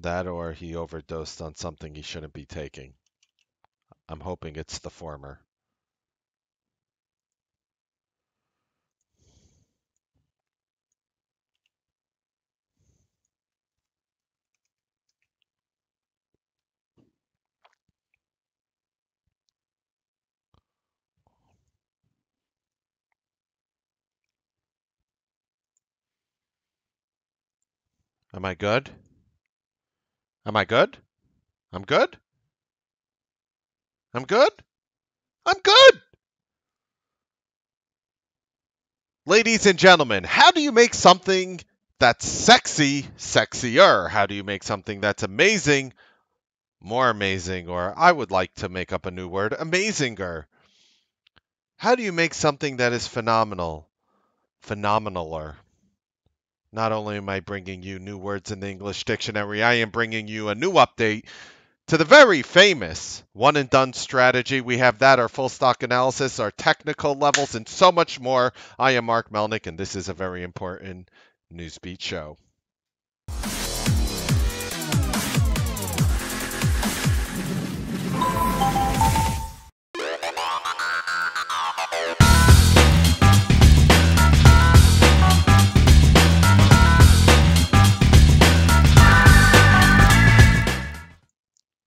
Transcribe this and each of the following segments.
That or he overdosed on something he shouldn't be taking. I'm hoping it's the former. Am I good? Am I good? I'm good? I'm good? I'm good! Ladies and gentlemen, how do you make something that's sexy sexier? How do you make something that's amazing more amazing? Or I would like to make up a new word, amazinger. How do you make something that is phenomenal phenomenaler? Not only am I bringing you new words in the English dictionary, I am bringing you a new update to the very famous one and done strategy. We have that, our full stock analysis, our technical levels, and so much more. I am Mark Melnick, and this is a very important Newsbeat show.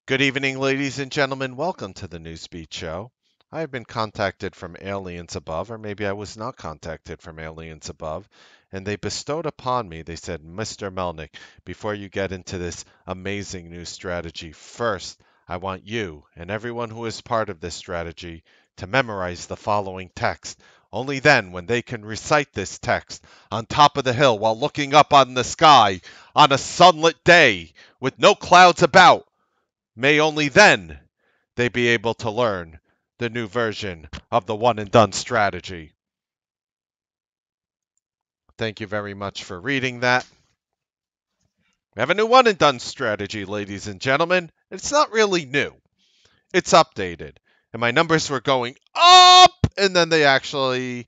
Good evening, ladies and gentlemen. Welcome to the Newsbeat show. I have been contacted from aliens above, or maybe I was not contacted from aliens above, and they bestowed upon me, they said, Mr. Melnick, before you get into this amazing new strategy, first, I want you and everyone who is part of this strategy to memorize the following text. Only then, when they can recite this text on top of the hill while looking up on the sky on a sunlit day with no clouds about, may only then they be able to learn the new version of the one and done strategy. Thank you very much for reading that. We have a new one and done strategy, ladies and gentlemen. It's not really new, it's updated. And my numbers were going up, and then they actually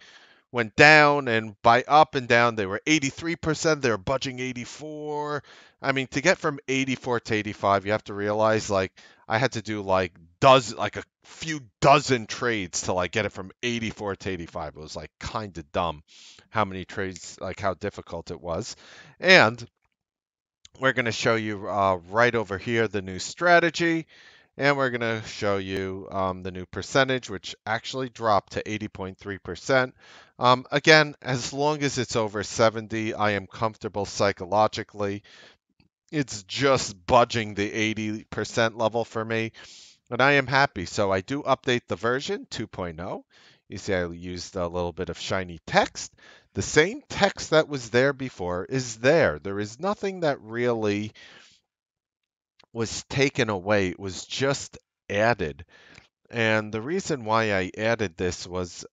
went down, and by up and down, they were 83%. They were budging 84. I mean, to get from 84 to 85, you have to realize like I had to do like a few dozen trades till I get it from 84 to 85. It was like kind of dumb how many trades, like how difficult it was. And we're going to show you right over here the new strategy. And we're going to show you the new percentage, which actually dropped to 80.3%. Again, as long as it's over 70, I am comfortable psychologically. It's just budging the 80% level for me, and I am happy. So I do update the version 2.0. You see, I used a little bit of shiny text. The same text that was there before is there. There is nothing that really was taken away. It was just added. And the reason why I added this was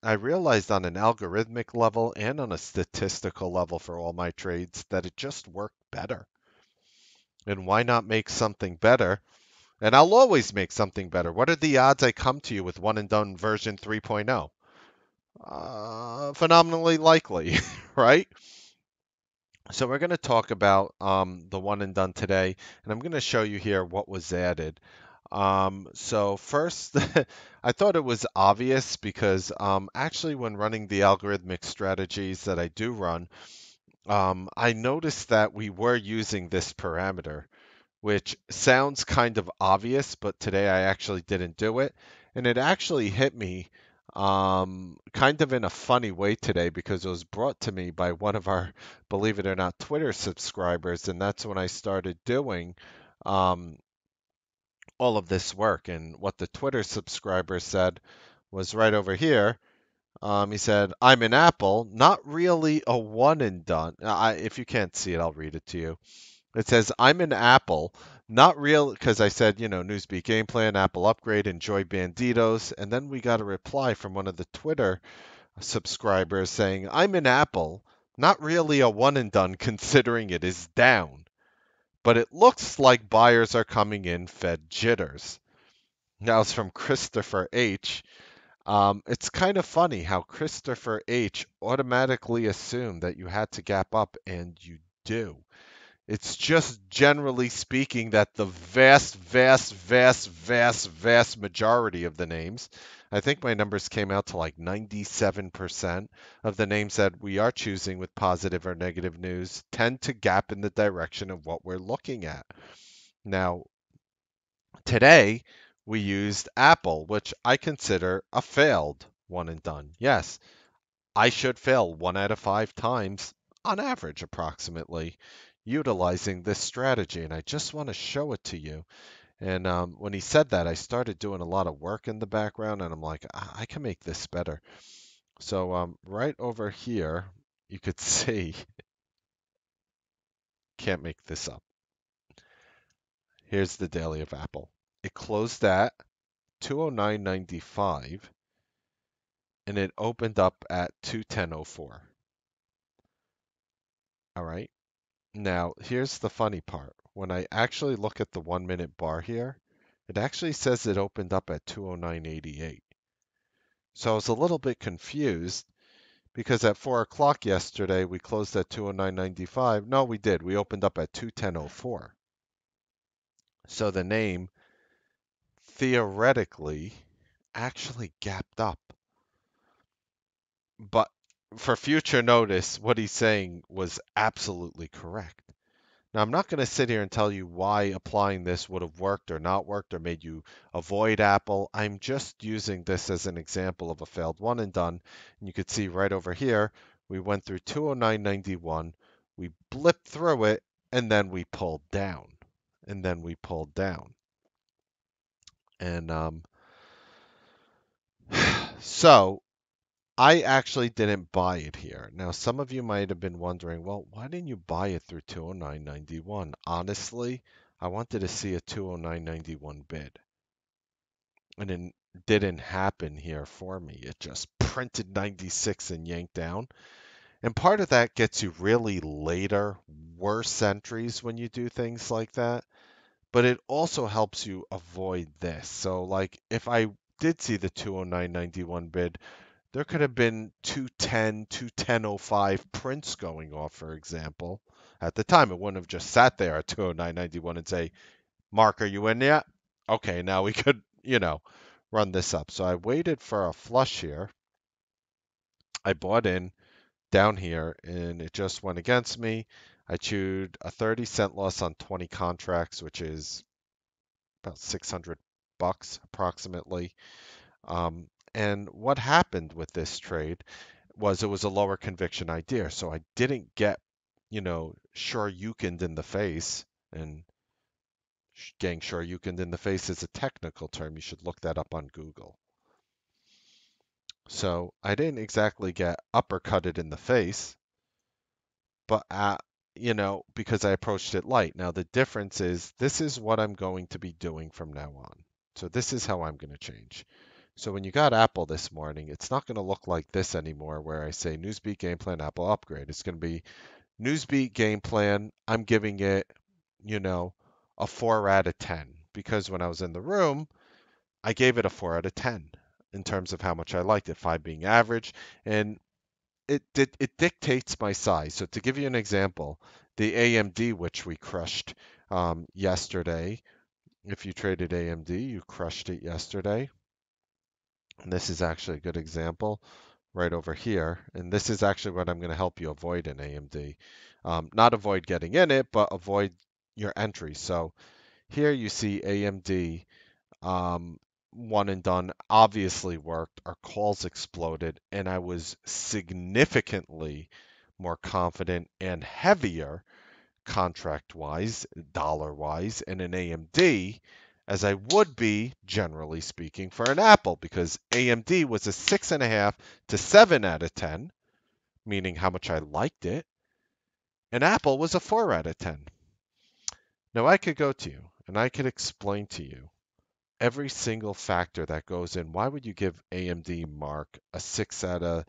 I realized on an algorithmic level and on a statistical level for all my trades that it just worked better. And why not make something better? And I'll always make something better. What are the odds I come to you with one and done version 3.0? Phenomenally likely, right? So we're going to talk about the one and done today, and I'm going to show you here what was added. So first, I thought it was obvious because actually when running the algorithmic strategies that I do run, I noticed that we were using this parameter, which sounds kind of obvious, but today I actually didn't do it. And it actually hit me kind of in a funny way today because it was brought to me by one of our, believe it or not, Twitter subscribers. And that's when I started doing um, all of this work. And what the Twitter subscriber said was right over here. He said, I'm an Apple, not really a one and done. If you can't see it, I'll read it to you. It says, I'm an Apple, not real, because I said, Newsbeat game plan, Apple upgrade, enjoy Banditos. And then we got a reply from one of the Twitter subscribers saying, I'm an Apple, not really a one and done considering it is down. But it looks like buyers are coming in fed jitters. Now it's from Christopher H. It's kind of funny how Christopher H. automatically assumed that you had to gap up, and you do. It's just generally speaking that the vast, vast, vast, vast, vast majority of the names, I think my numbers came out to like 97% of the names that we are choosing with positive or negative news tend to gap in the direction of what we're looking at. Now, today we used Apple, which I consider a failed one and done. Yes, I should fail 1 out of 5 times on average, approximately, utilizing this strategy. And I just want to show it to you. And when he said that, I started doing a lot of work in the background, and I'm like, I can make this better. So right over here, you could see, can't make this up. Here's the daily of Apple. It closed at 209.95 and it opened up at 210.04. All right. Now, here's the funny part. When I actually look at the 1 minute bar here, it actually says it opened up at 209.88. So I was a little bit confused because at 4 o'clock yesterday, we closed at 209.95. No, we did. We opened up at 210.04. So the name theoretically actually gapped up. But for future notice, what he's saying was absolutely correct. Now, I'm not going to sit here and tell you why applying this would have worked or not worked or made you avoid Apple. I'm just using this as an example of a failed one and done. And you could see right over here, we went through 209.91, we blipped through it, and then we pulled down. And then we pulled down. And so I actually didn't buy it here. Now, some of you might have been wondering, well, why didn't you buy it through 209.91? Honestly, I wanted to see a 209.91 bid. And it didn't happen here for me. It just printed 96 and yanked down. And part of that gets you really later, worse entries when you do things like that. But it also helps you avoid this. So, like, if I did see the 209.91 bid, there could have been 210, 210.05 prints going off, for example. At the time, it wouldn't have just sat there at 209.91 and say, Mark, are you in yet? Okay, now we could, run this up. So I waited for a flush here. I bought in down here and it just went against me. I chewed a 30-cent loss on 20 contracts, which is about 600 bucks approximately. And what happened with this trade was it was a lower conviction idea. So I didn't get, Shoryukened in the face. And getting Shoryukened in the face is a technical term. You should look that up on Google. So I didn't exactly get uppercutted in the face, but because I approached it light. Now the difference is this is what I'm going to be doing from now on. So this is how I'm going to change. So when you got Apple this morning, it's not going to look like this anymore where I say Newsbeat game plan Apple upgrade. It's going to be Newsbeat game plan. I'm giving it, a 4 out of 10 because when I was in the room, I gave it a 4 out of 10 in terms of how much I liked it, 5 being average, and it dictates my size. So to give you an example, the AMD which we crushed yesterday, if you traded AMD, you crushed it yesterday. And this is actually a good example right over here. And this is actually what I'm going to help you avoid in AMD. Not avoid getting in it, but avoid your entry. So here you see AMD one and done obviously worked. Our calls exploded, and I was significantly more confident and heavier contract wise, dollar wise, in an AMD as I would be, generally speaking, for an Apple because AMD was a 6.5 to 7 out of 10, meaning how much I liked it, and Apple was a 4 out of 10. Now I could go to you and I could explain to you every single factor that goes in. Why would you give AMD Mark a 6 out of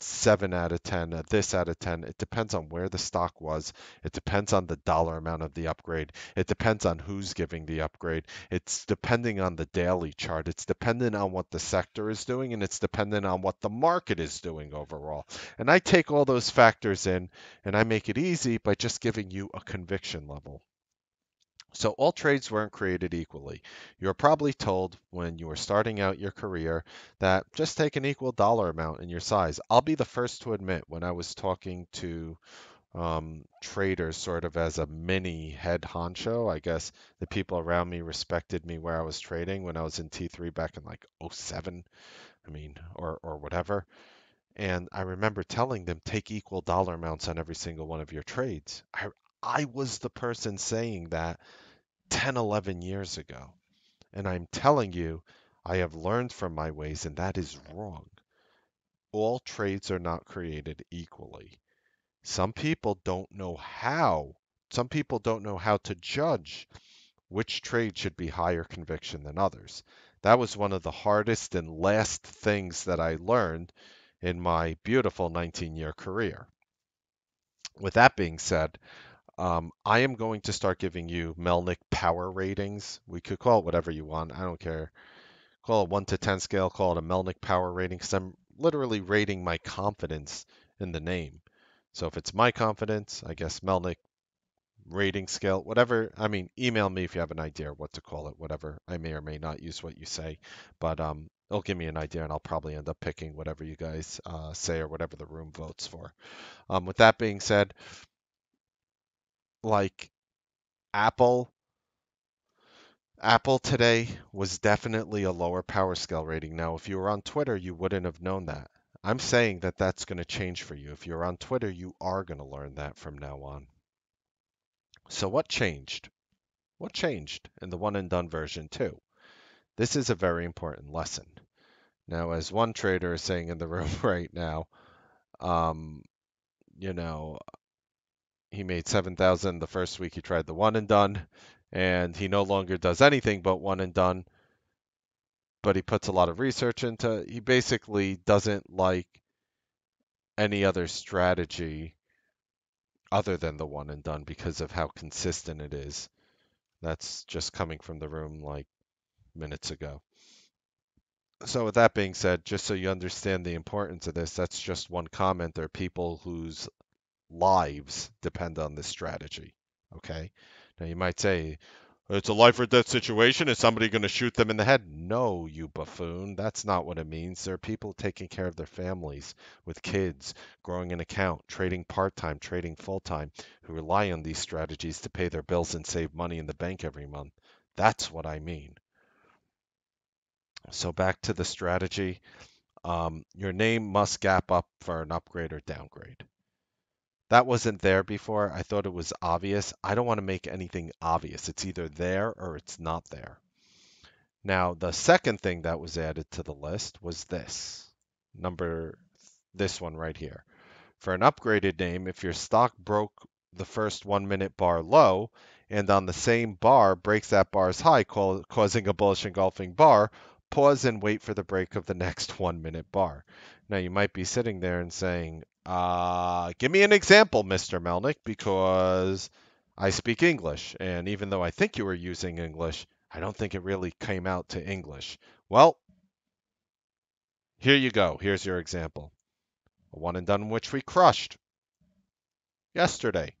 7 out of 10, a this out of 10. It depends on where the stock was. It depends on the dollar amount of the upgrade. It depends on who's giving the upgrade. It's depending on the daily chart. It's dependent on what the sector is doing, and it's dependent on what the market is doing overall. And I take all those factors in, and I make it easy by just giving you a conviction level. So all trades weren't created equally. You were probably told when you were starting out your career that just take an equal dollar amount in your size. I'll be the first to admit when I was talking to traders sort of as a mini head honcho, I guess the people around me respected me where I was trading when I was in T3 back in like '07, I mean, or whatever. And I remember telling them take equal dollar amounts on every single one of your trades. I was the person saying that 10, 11 years ago. And I'm telling you, I have learned from my ways, and that is wrong. All trades are not created equally. Some people don't know how. Some people don't know how to judge which trade should be higher conviction than others. That was one of the hardest and last things that I learned in my beautiful 19-year career. With that being said, I am going to start giving you Melnick power ratings. We could call it whatever you want. I don't care. Call it 1 to 10 scale, call it a Melnick power rating because I'm literally rating my confidence in the name. So if it's my confidence, I guess Melnick rating scale, whatever. I mean, email me if you have an idea what to call it, whatever. I may or may not use what you say, but it'll give me an idea and I'll probably end up picking whatever you guys say or whatever the room votes for. With that being said, like Apple, Apple today was definitely a lower power scale rating. Now, if you were on Twitter, you wouldn't have known that. I'm saying that that's going to change for you. If you're on Twitter, you are going to learn that from now on. So, what changed? What changed in the one and done version 2? This is a very important lesson. Now, as one trader is saying in the room right now, um, you know, he made 7,000 the first week he tried the one and done, and he no longer does anything but one and done, but he puts a lot of research into. He basically doesn't like any other strategy other than the one and done because of how consistent it is. That's just coming from the room like minutes ago. So with that being said, just so you understand the importance of this, that's just one comment. There are people whose lives depend on this strategy. Okay? Now you might say, it's a life or death situation. Is somebody going to shoot them in the head? No, you buffoon. That's not what it means. There are people taking care of their families with kids, growing an account, trading part time, trading full time, who rely on these strategies to pay their bills and save money in the bank every month. That's what I mean. So back to the strategy. Your name must gap up for an upgrade or downgrade. That wasn't there before. I thought it was obvious. I don't want to make anything obvious. It's either there or it's not there. Now, the second thing that was added to the list was this one right here. For an upgraded name, if your stock broke the first 1 minute bar low and on the same bar breaks that bar's high, causing a bullish engulfing bar, pause and wait for the break of the next 1 minute bar. Now, you might be sitting there and saying, give me an example, Mr. Melnick, because I speak English. And even though I think you were using English, I don't think it really came out to English. Well, here you go. Here's your example. A one and done which we crushed yesterday.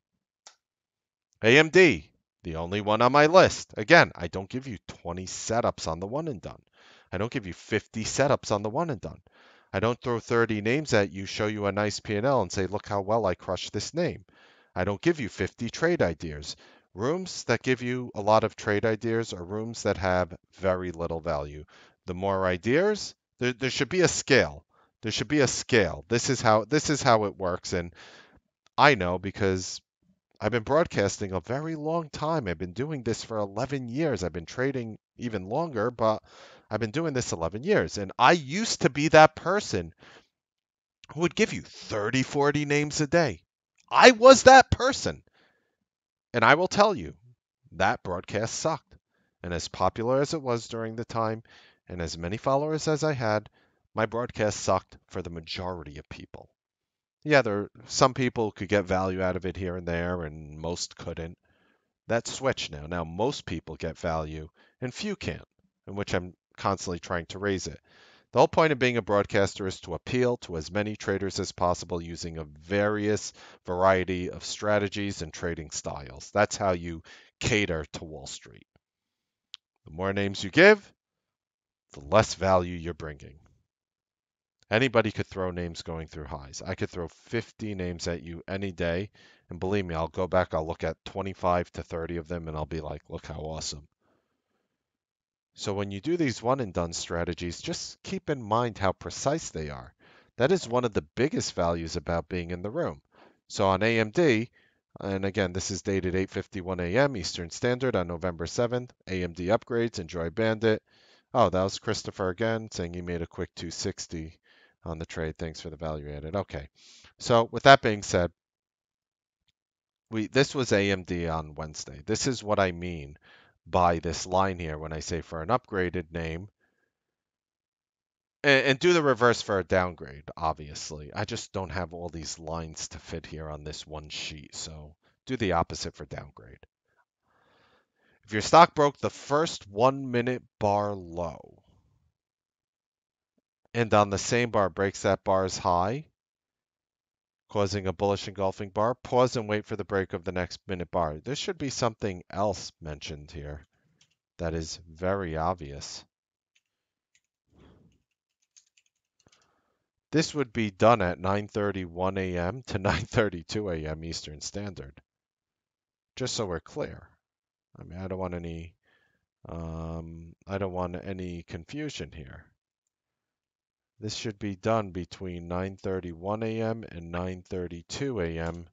AMD, the only one on my list. Again, I don't give you 20 setups on the one and done. I don't give you 50 setups on the one and done. I don't throw 30 names at you, show you a nice P&L and say, look how well I crushed this name. I don't give you 50 trade ideas. Rooms that give you a lot of trade ideas are rooms that have very little value. The more ideas, there should be a scale. There should be a scale. This is how it works, and I know because I've been broadcasting a very long time. I've been doing this for 11 years. I've been trading even longer, but I've been doing this 11 years. And I used to be that person who would give you 30, 40 names a day. I was that person. And I will tell you, that broadcast sucked. And as popular as it was during the time, and as many followers as I had, my broadcast sucked for the majority of people. Yeah, some people could get value out of it here and there, and most couldn't. That's switched now. Now most people get value, and few can't, in which I'm constantly trying to raise it. The whole point of being a broadcaster is to appeal to as many traders as possible using a various variety of strategies and trading styles. That's how you cater to Wall Street. The more names you give, the less value you're bringing. Anybody could throw names going through highs. I could throw 50 names at you any day, and believe me, I'll go back, I'll look at 25 to 30 of them, and I'll be like, look how awesome. So when you do these one and done strategies, just keep in mind how precise they are. That is one of the biggest values about being in the room. So on AMD, and again, this is dated 8:51 a.m. Eastern Standard on November 7th, AMD upgrades, enjoy Bandit. Oh, that was Christopher again saying he made a quick 260 on the trade. Thanks for the value added. Okay. So with that being said, this was AMD on Wednesday. This is what I mean by this line here when I say for an upgraded name, and do the reverse for a downgrade, obviously. I just don't have all these lines to fit here on this one sheet, so do the opposite for downgrade. If your stock broke the first 1 minute bar low, and on the same bar breaks that bar's high, causing a bullish engulfing bar, pause and wait for the break of the next minute bar. There should be something else mentioned here that is very obvious. This would be done at 9:31 a.m. to 9:32 a.m. Eastern Standard. Just so we're clear. I mean, I don't want any confusion here. This should be done between 9:31 a.m. and 9:32 a.m.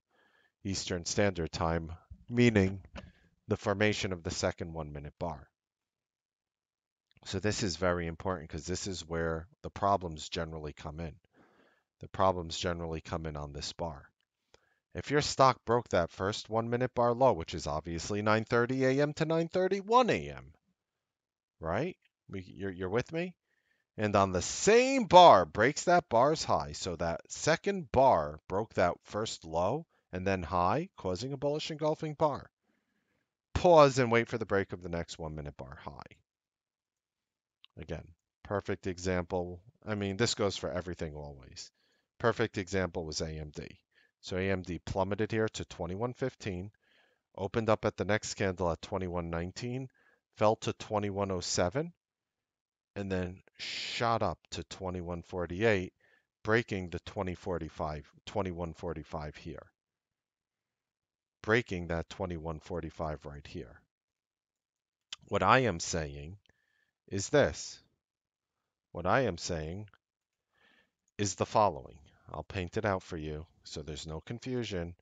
Eastern Standard Time, meaning the formation of the second 1 minute bar. So this is very important because this is where the problems generally come in. The problems generally come in on this bar. If your stock broke that first 1 minute bar low, which is obviously 9:30 a.m. to 9:31 a.m., right? You're with me? And on the same bar breaks that bar's high. So that second bar broke that first low and then high, causing a bullish engulfing bar. Pause and wait for the break of the next 1 minute bar high. Again, perfect example. I mean, this goes for everything always. Perfect example was AMD. So AMD plummeted here to 21.15, opened up at the next candle at 21.19, fell to 21.07, and then shot up to 21.48, breaking the 21.45 here. Breaking that 21.45 right here. What I am saying is this. What I am saying is the following. I'll paint it out for you so there's no confusion.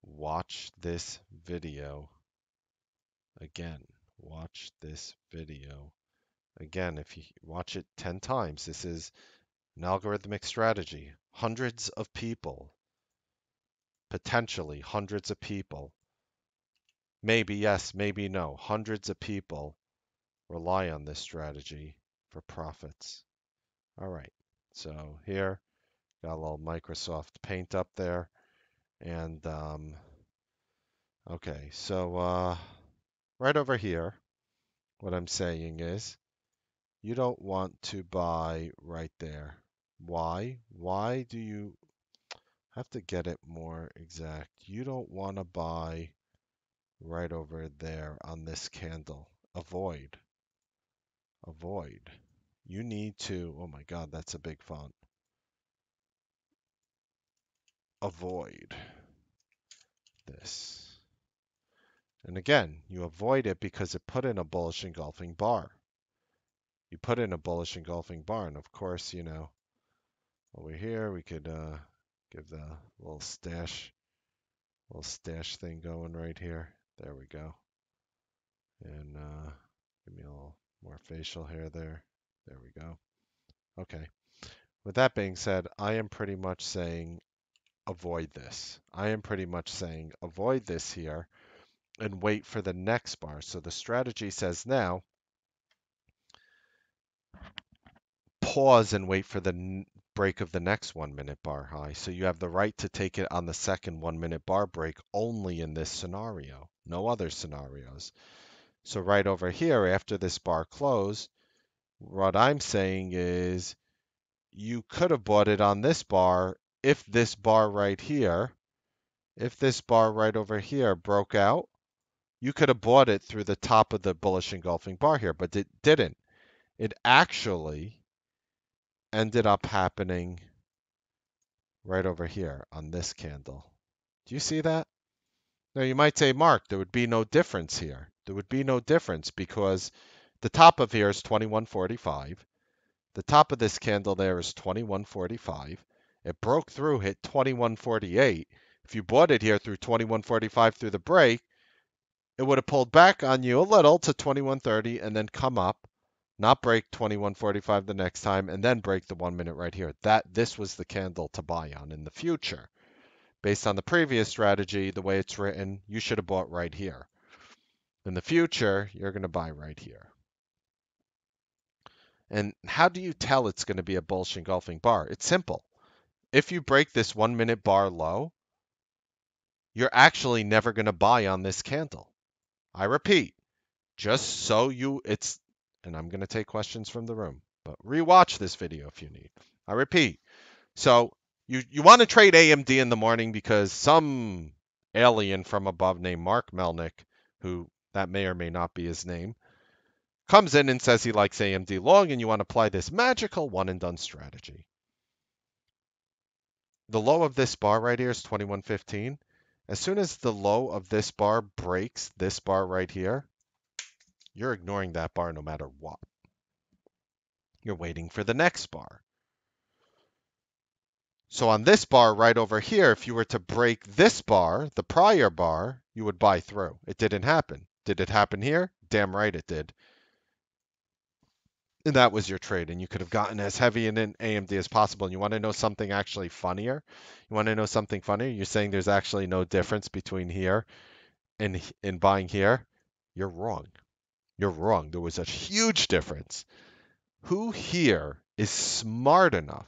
Watch this video again. Watch this video again. If you watch it 10 times, this is an algorithmic strategy. Hundreds of people, potentially hundreds of people, maybe yes, maybe no, hundreds of people rely on this strategy for profits. All right, so here, got a little Microsoft Paint up there. And, okay, so right over here, what I'm saying is you don't want to buy right there. Why? Why do you have to get it more exact? You don't want to buy right over there on this candle. Avoid. Avoid. You need to, oh my God, that's a big font. Avoid this. And again, you avoid it because it put in a bullish engulfing bar. You put in a bullish engulfing bar, and of course, you know, over here we could give the little stash thing going right here. There we go. And give me a little more facial hair there. There we go. Okay. With that being said, I am pretty much saying avoid this. I am pretty much saying avoid this here and wait for the next bar. So the strategy says now pause and wait for the break of the next 1 minute bar high. So you have the right to take it on the second 1 minute bar break only in this scenario, no other scenarios. So right over here, after this bar close, what I'm saying is you could have bought it on this bar if this bar right here, if this bar right over here broke out, you could have bought it through the top of the bullish engulfing bar here, but it didn't. It actually ended up happening right over here on this candle. Do you see that? Now you might say, Mark, there would be no difference here. There would be no difference because the top of here is 2145. The top of this candle there is 2145. It broke through, hit 2148. If you bought it here through 2145 through the break, it would have pulled back on you a little to 2130 and then come up, not break 2145 the next time, and then break the 1 minute right here. This was the candle to buy on in the future. Based on the previous strategy, the way it's written, you should have bought right here. In the future, you're going to buy right here. And how do you tell it's going to be a bullish engulfing bar? It's simple. If you break this 1 minute bar low, you're actually never going to buy on this candle. I repeat, just so and I'm going to take questions from the room, but rewatch this video if you need. I repeat, so you want to trade AMD in the morning because some alien from above named Mark Melnick, who that may or may not be his name, comes in and says he likes AMD long, and you want to apply this magical one and done strategy. The low of this bar right here is 2115. As soon as the low of this bar breaks this bar right here, you're ignoring that bar no matter what. You're waiting for the next bar. So on this bar right over here, if you were to break this bar, the prior bar, you would buy through. It didn't happen. Did it happen here? Damn right it did. And that was your trade, and you could have gotten as heavy in an AMD as possible. And you want to know something actually funnier? You want to know something funnier? You're saying there's actually no difference between here and in buying here? You're wrong. You're wrong. There was a huge difference. Who here is smart enough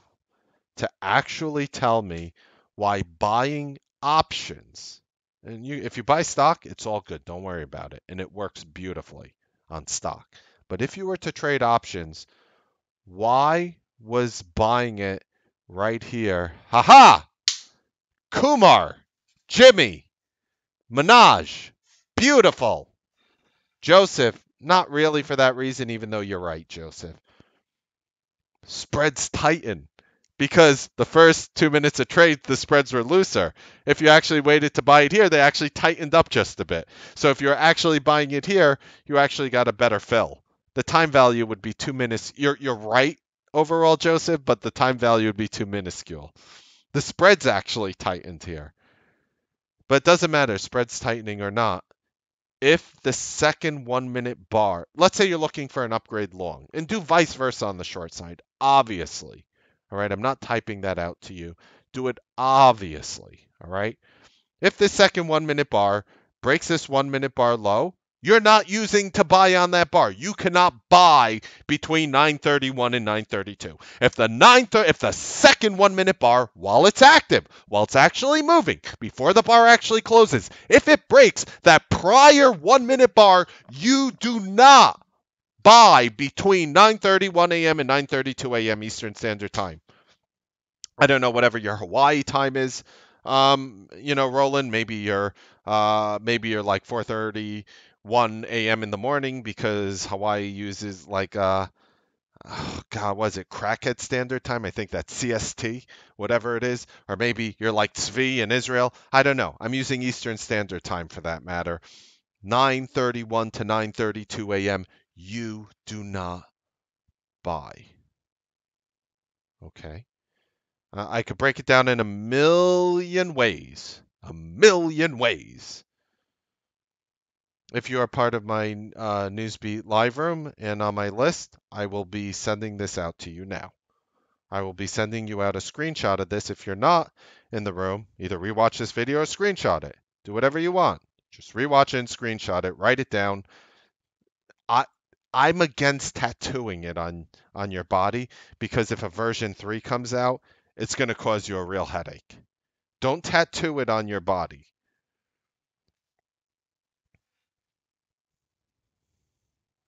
to actually tell me why buying options, and if you buy stock, it's all good. Don't worry about it. And it works beautifully on stock. But if you were to trade options, why was buying it right here? Haha! Kumar, Jimmy, Minaj, beautiful. Joseph, not really for that reason, even though you're right, Joseph. Spreads tighten because the first 2 minutes of trade, the spreads were looser. If you actually waited to buy it here, they actually tightened up just a bit. So if you're actually buying it here, you actually got a better fill. The time value would be too minuscule. You're right overall, Joseph, but the time value would be too minuscule. The spreads actually tightened here. But it doesn't matter, spreads tightening or not. If the second 1 minute bar, let's say you're looking for an upgrade long, and do vice versa on the short side, obviously. All right, I'm not typing that out to you. Do it obviously. All right. If this second 1 minute bar breaks this 1 minute bar low, you're not using to buy on that bar. You cannot buy between 931 and 932. If the second 1 minute bar, while it's active, while it's actually moving, before the bar actually closes, if it breaks that prior 1 minute bar, you do not buy between 9:31 a.m. and 9:32 a.m. Eastern Standard Time. I don't know whatever your Hawaii time is. Roland, maybe you're like 4:31 a.m. in the morning because Hawaii uses like oh God, was it Crackhead Standard Time? I think that's CST, whatever it is. Or maybe you're like Tzvi in Israel. I don't know. I'm using Eastern Standard Time for that matter. 9:31 to 9:32 a.m. You do not buy. Okay. I could break it down in a million ways. A million ways. If you are part of my Newsbeat live room and on my list, I will be sending this out to you now. I will be sending you out a screenshot of this. If you're not in the room, either rewatch this video or screenshot it. Do whatever you want. Just rewatch it and screenshot it. Write it down. I'm against tattooing it on your body because if a version 3 comes out, it's going to cause you a real headache. Don't tattoo it on your body.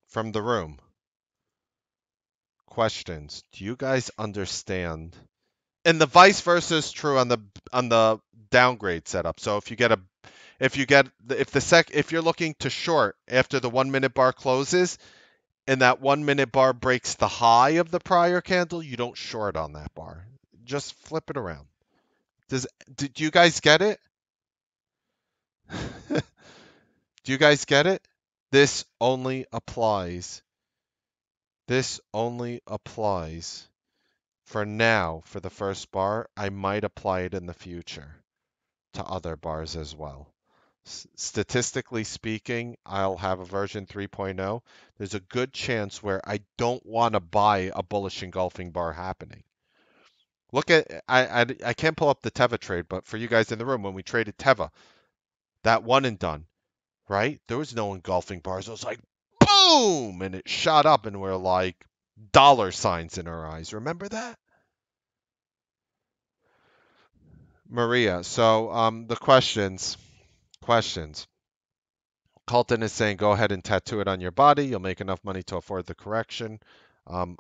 From the room. Questions. Do you guys understand? And the vice versa is true on the downgrade setup. So if you're looking to short after the 1 minute bar closes and that 1 minute bar breaks the high of the prior candle, you don't short on that bar. Just flip it around. Does do you guys get it? Do you guys get it? This only applies. This only applies for now for the first bar. I might apply it in the future to other bars as well. Statistically speaking, I'll have a version 3.0. There's a good chance where I don't want to buy a bullish engulfing bar happening. Look at I can't pull up the Teva trade, but for you guys in the room, when we traded Teva, that one and done, right? There was no engulfing bars. It was like boom, and it shot up, and we're like dollar signs in our eyes. Remember that, Maria? So the questions. Colton is saying go ahead and tattoo it on your body. You'll make enough money to afford the correction. Um,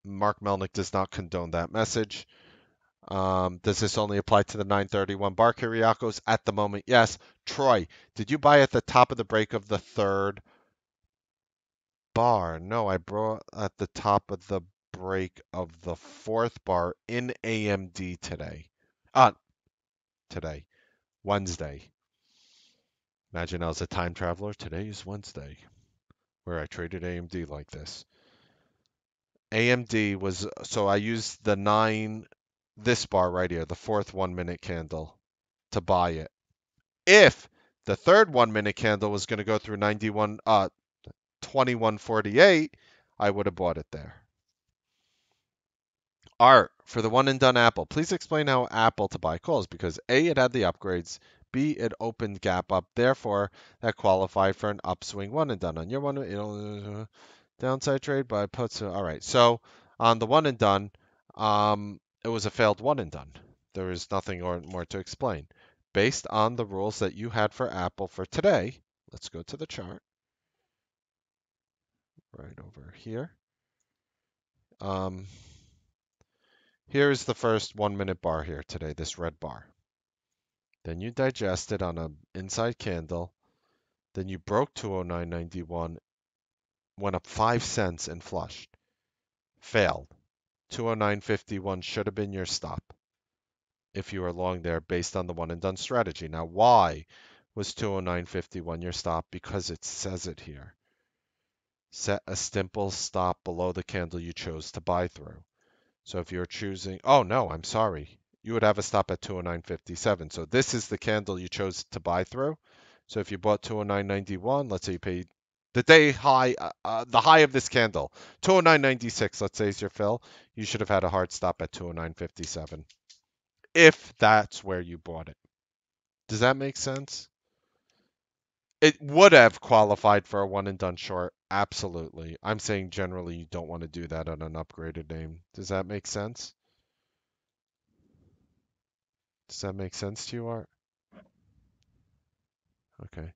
Mark Melnick does not condone that message. Does this only apply to the 931 bar Kyriakos? At the moment, yes. Troy, did you buy at the top of the break of the third bar? No, I bought at the top of the break of the fourth bar in AMD today. Uh, today, Wednesday. Imagine I was a time traveler. Today is Wednesday, where I traded AMD like this. AMD was, so I used the this bar right here, the fourth 1 minute candle to buy it. If the third 1 minute candle was going to go through 2148, I would have bought it there. Art, for the one and done Apple, please explain how Apple to buy calls because A, it had the upgrades, B, it opened gap up, therefore that qualified for an upswing one and done. On your one, downside trade by puts. All right, so on the one and done, it was a failed one and done. There is nothing more to explain. Based on the rules that you had for Apple for today, let's go to the chart right over here. Um, Here is the first 1 minute bar here today, this red bar. Then you digested on an inside candle. Then you broke 209.91, went up 5 cents and flushed. Failed. 209.51 should have been your stop if you were long there based on the one and done strategy. Now, why was 209.51 your stop? Because it says it here. Set a simple stop below the candle you chose to buy through. So if you're choosing, oh no, I'm sorry. You would have a stop at 209.57. So this is the candle you chose to buy through. So if you bought 209.91, let's say you paid the day high, the high of this candle, 209.96, let's say is your fill, you should have had a hard stop at 209.57 if that's where you bought it. Does that make sense? It would have qualified for a one and done short. Absolutely. I'm saying generally you don't want to do that on an upgraded name. Does that make sense? Does that make sense to you, Art? Okay.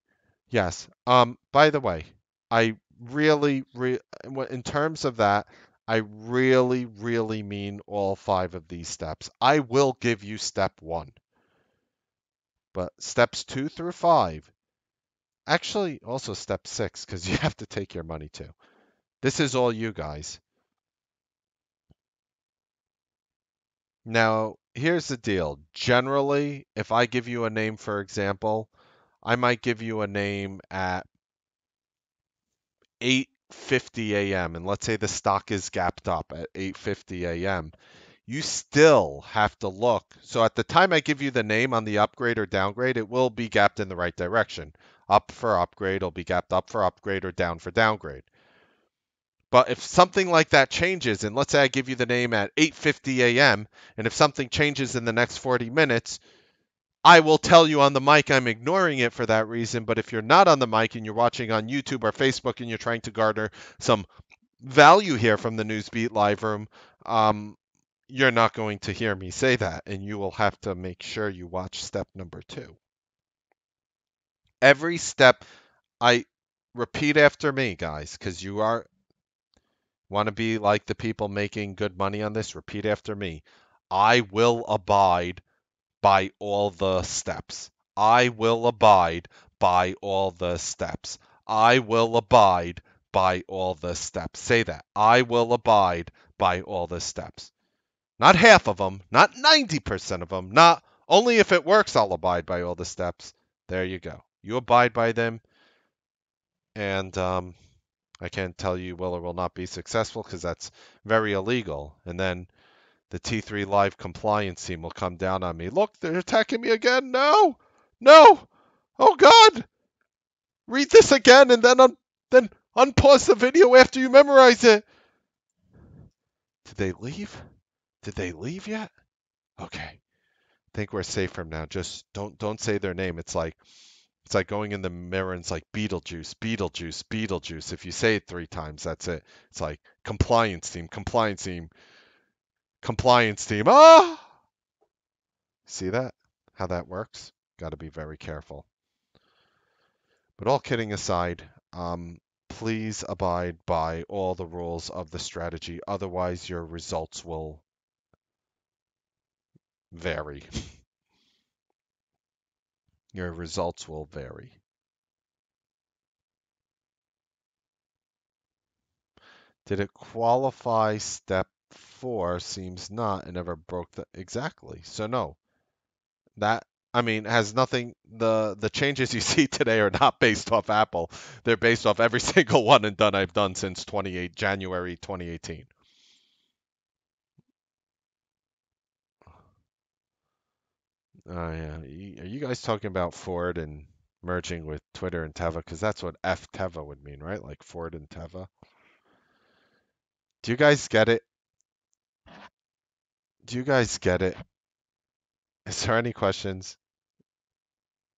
Yes. By the way, I in terms of that, I really, really mean all 5 of these steps. I will give you step 1, but steps 2 through 5, actually also step 6, because you have to take your money too. This is all you guys. Now, here's the deal. Generally, if I give you a name, for example, I might give you a name at 8:50 a.m. and let's say the stock is gapped up at 8:50 a.m. You still have to look. So at the time I give you the name on the upgrade or downgrade, it will be gapped in the right direction. Up for upgrade, it'll be gapped up for upgrade or down for downgrade. But if something like that changes, and let's say I give you the name at 8:50 a.m., and if something changes in the next 40 minutes, I will tell you on the mic I'm ignoring it for that reason, but if you're not on the mic and you're watching on YouTube or Facebook and you're trying to garner some value here from the Newsbeat live room, um, you're not going to hear me say that, and you will have to make sure you watch step number 2. Every step, I repeat after me, guys, because you are want to be like the people making good money on this. Repeat after me. I will abide by all the steps. I will abide by all the steps. I will abide by all the steps. Say that. I will abide by all the steps. Not half of them, not 90% of them, not only if it works, I'll abide by all the steps. There you go. You abide by them, and I can't tell you will or will not be successful because that's very illegal. And then the T3 Live compliance team will come down on me. Look, they're attacking me again. No, no. Oh God. Read this again and then unpause the video after you memorize it. Did they leave? Did they leave yet? Okay. I think we're safe from now. Just don't say their name. It's like going in the mirror and it's like Beetlejuice, Beetlejuice, Beetlejuice. If you say it 3 times, that's it. It's like compliance team, compliance team, compliance team. Ah! See that? How that works? Got to be very careful. But all kidding aside, please abide by all the rules of the strategy. Otherwise, your results will vary. Your results will vary. Did it qualify step 4? Seems not. It never broke the exactly. So no. That I mean has nothing the changes you see today are not based off Apple. They're based off every single one and done I've done since January 2018. Oh yeah. Are you guys talking about Ford and merging with Twitter and Teva? Because that's what F Teva would mean, right? Like Ford and Teva. Do you guys get it? Do you guys get it? Is there any questions?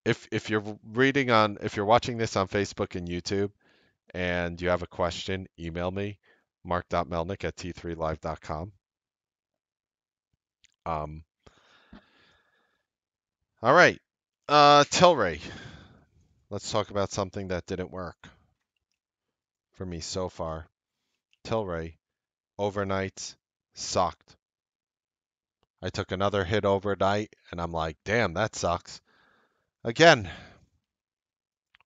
If you're if you're watching this on Facebook and YouTube and you have a question, email me, mark.melnick at t3live.com. Um, all right. Tilray. Let's talk about something that didn't work for me so far. Tilray, overnight, sucked. I took another hit overnight and I'm like, damn, that sucks. Again,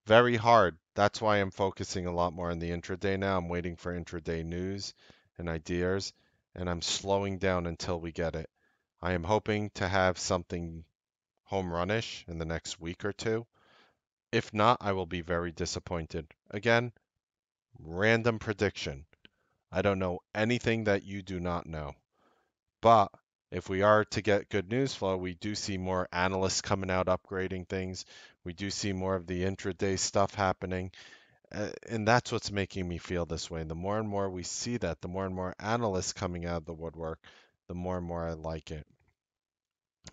very hard. That's why I'm focusing a lot more on the intraday now. I'm waiting for intraday news and ideas, and I'm slowing down until we get it. I am hoping to have something home runish in the next week or two. If not, I will be very disappointed. Again, random prediction. I don't know anything that you do not know. But if we are to get good news flow, we do see more analysts coming out upgrading things. We do see more of the intraday stuff happening. And that's what's making me feel this way. The more and more we see that, the more and more analysts coming out of the woodwork, the more and more I like it.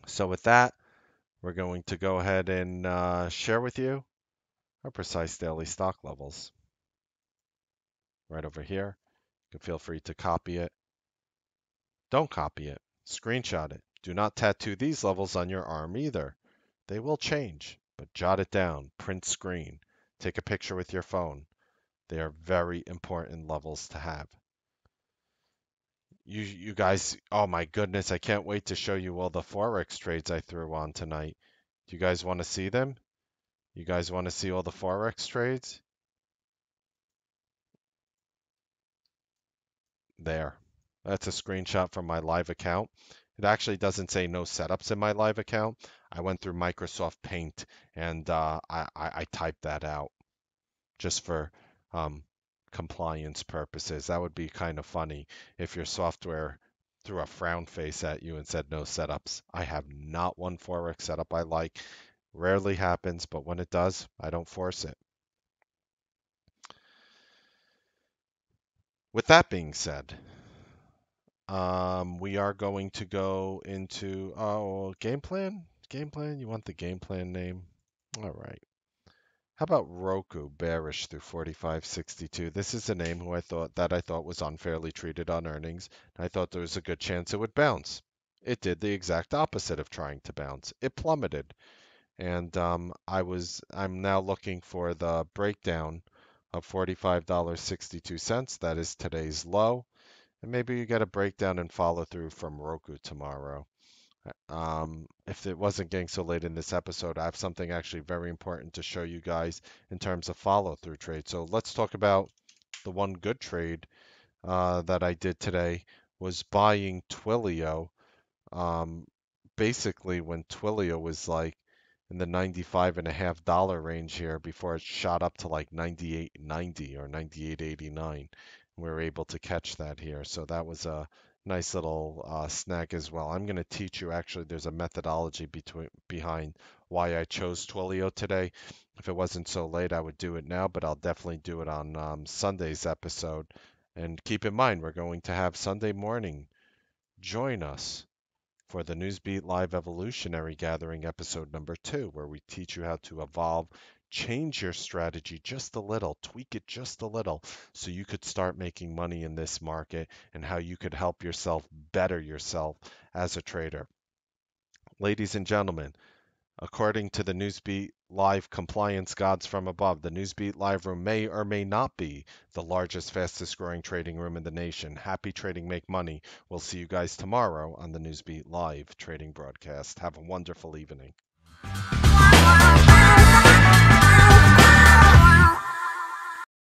So with that, we're going to go ahead and share with you our precise daily stock levels right over here. You can feel free to copy it. Don't copy it. Screenshot it. Do not tattoo these levels on your arm either. They will change, but jot it down. Print screen. Take a picture with your phone. They are very important levels to have. You guys, oh my goodness, I can't wait to show you all the Forex trades I threw on tonight. Do you guys want to see them? You guys want to see all the Forex trades? There. That's a screenshot from my live account. It actually doesn't say no setups in my live account. I went through Microsoft Paint and I typed that out just for um, compliance purposes. That would be kind of funny if your software threw a frown face at you and said no setups. I have not one Forex setup I like. Rarely happens, but when it does, I don't force it. With that being said, we are going to go into game plan. game plan? You want the game plan name? All right. How about Roku bearish through 45.62? This is a name who I thought was unfairly treated on earnings. I thought there was a good chance it would bounce. It did the exact opposite of trying to bounce. It plummeted, and I'm now looking for the breakdown of $45.62. That is today's low, and maybe you get a breakdown and follow through from Roku tomorrow. If it wasn't getting so late in this episode, I have something actually very important to show you guys in terms of follow through trade. So let's talk about the one good trade that I did today was buying Twilio. Um, Basically, when Twilio was like in the $95.50 range here before it shot up to like 98.90 or 98.89. We were able to catch that here. So that was a nice little snag as well. I'm going to teach you actually, there's a methodology behind why I chose Twilio today. If it wasn't so late, I would do it now, but I'll definitely do it on Sunday's episode. And keep in mind, we're going to have Sunday morning. Join us for the Newsbeat Live Evolutionary Gathering episode number 2, where we teach you how to evolve, change your strategy just a little, tweak it just a little, so you could start making money in this market and how you could help yourself better yourself as a trader. Ladies and gentlemen, according to the Newsbeat Live compliance gods from above, the Newsbeat Live room may or may not be the largest, fastest growing trading room in the nation. Happy trading, make money. We'll see you guys tomorrow on the Newsbeat Live trading broadcast. Have a wonderful evening.